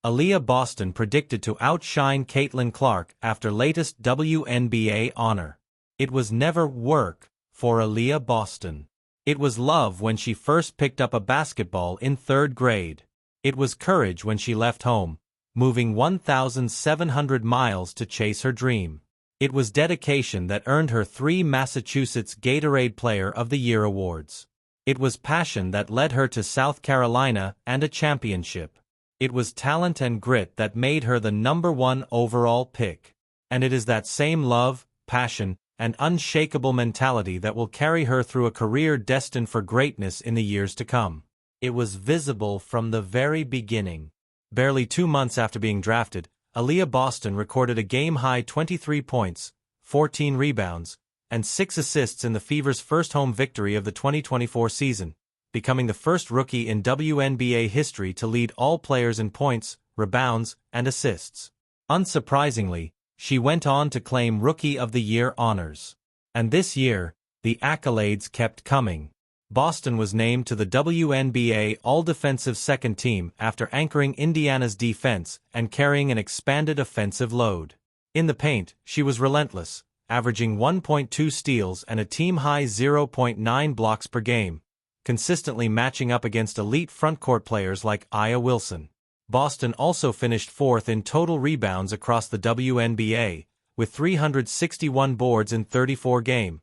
Aliyah Boston predicted to outshine Caitlin Clark after latest WNBA honor. It was never work for Aliyah Boston. It was love when she first picked up a basketball in 3rd grade. It was courage when she left home, moving 1,700 miles to chase her dream. It was dedication that earned her 3 Massachusetts Gatorade Player of the Year awards. It was passion that led her to South Carolina and a championship. It was talent and grit that made her the #1 overall pick. And it is that same love, passion, and unshakable mentality that will carry her through a career destined for greatness in the years to come. It was visible from the very beginning. Barely 2 months after being drafted, Aliyah Boston recorded a game-high 23 points, 14 rebounds, and 6 assists in the Fever's first home victory of the 2024 season, becoming the first rookie in WNBA history to lead all players in points, rebounds, and assists. Unsurprisingly, she went on to claim Rookie of the Year honors. And this year, the accolades kept coming. Boston was named to the WNBA All-Defensive Second Team after anchoring Indiana's defense and carrying an expanded offensive load. In the paint, she was relentless, averaging 1.2 steals and a team-high 0.9 blocks per game, consistently matching up against elite frontcourt players like Aya Wilson. Boston also finished 4th in total rebounds across the WNBA, with 361 boards in 34 games,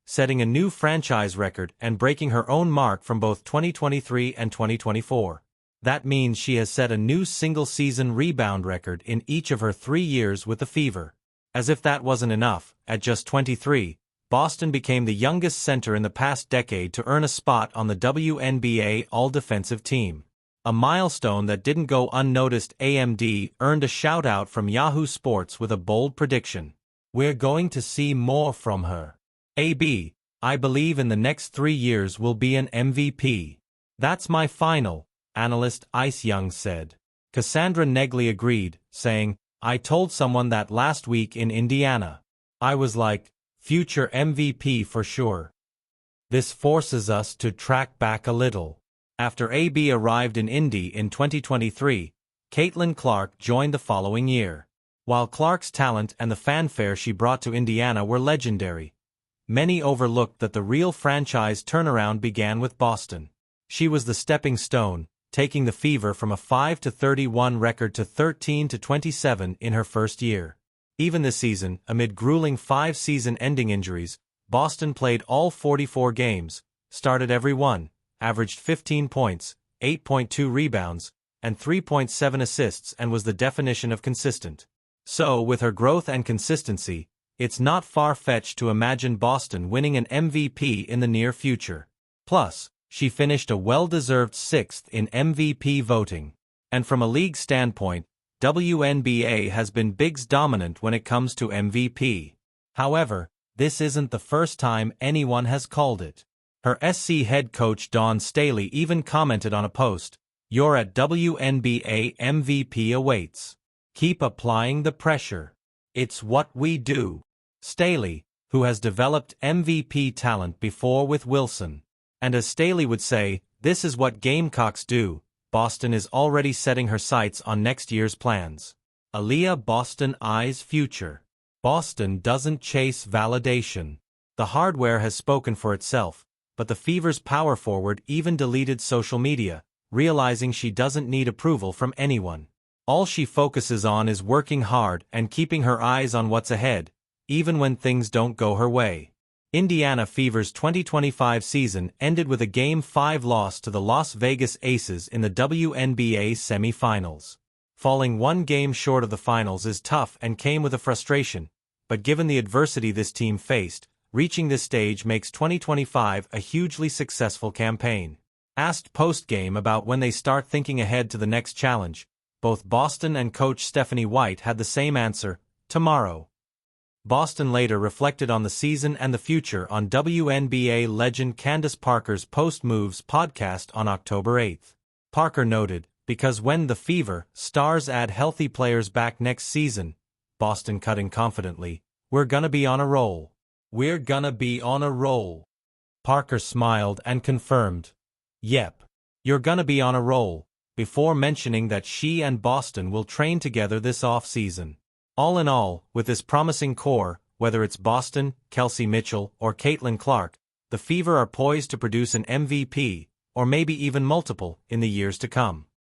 setting a new franchise record and breaking her own mark from both 2023 and 2024. That means she has set a new single-season rebound record in each of her 3 years with the Fever. As if that wasn't enough, at just 23, Boston became the youngest center in the past decade to earn a spot on the WNBA All-Defensive Team. A milestone that didn't go unnoticed. AMD earned a shout-out from Yahoo Sports with a bold prediction. "We're going to see more from her. AB, I believe in the next 3 years will be an MVP. That's my final," analyst Ice Young said. Cassandra Negley agreed, saying, "I told someone that last week in Indiana. I was like, future MVP for sure." This forces us to track back a little. After AB arrived in Indy in 2023, Caitlin Clark joined the following year. While Clark's talent and the fanfare she brought to Indiana were legendary, many overlooked that the real franchise turnaround began with Boston. She was the stepping stone, taking the Fever from a 5-31 record to 13-27 in her first year. Even this season, amid grueling 5 season-ending injuries, Boston played all 44 games, started every one, averaged 15 points, 8.2 rebounds, and 3.7 assists, and was the definition of consistent. So, with her growth and consistency, it's not far-fetched to imagine Boston winning an MVP in the near future. Plus, she finished a well-deserved 6th in MVP voting. And from a league standpoint, WNBA has been Bigs dominant when it comes to MVP. However, this isn't the first time anyone has called it. Her SC head coach Dawn Staley even commented on a post, "You're at WNBA MVP awaits. Keep applying the pressure. It's what we do." Staley, who has developed MVP talent before with Wilson. And as Staley would say, this is what Gamecocks do. Boston is already setting her sights on next year's plans. Aliyah Boston eyes future. Boston doesn't chase validation. The hardware has spoken for itself, but the Fever's power forward even deleted social media, realizing she doesn't need approval from anyone. All she focuses on is working hard and keeping her eyes on what's ahead, even when things don't go her way. Indiana Fever's 2025 season ended with a Game 5 loss to the Las Vegas Aces in the WNBA semi-finals. Falling 1 game short of the finals is tough and came with a frustration, but given the adversity this team faced, reaching this stage makes 2025 a hugely successful campaign. Asked post-game about when they start thinking ahead to the next challenge, both Boston and coach Stephanie White had the same answer: tomorrow. Boston later reflected on the season and the future on WNBA legend Candace Parker's Post Moves podcast on October 8. Parker noted, "Because when the Fever stars add healthy players back next season," Boston cut in confidently, "we're gonna be on a roll. We're gonna be on a roll." Parker smiled and confirmed, "Yep. You're gonna be on a roll. before mentioning that she and Boston will train together this off-season. All in all, with this promising core, whether it's Boston, Kelsey Mitchell, or Caitlin Clark, the Fever are poised to produce an MVP, or maybe even multiple, in the years to come.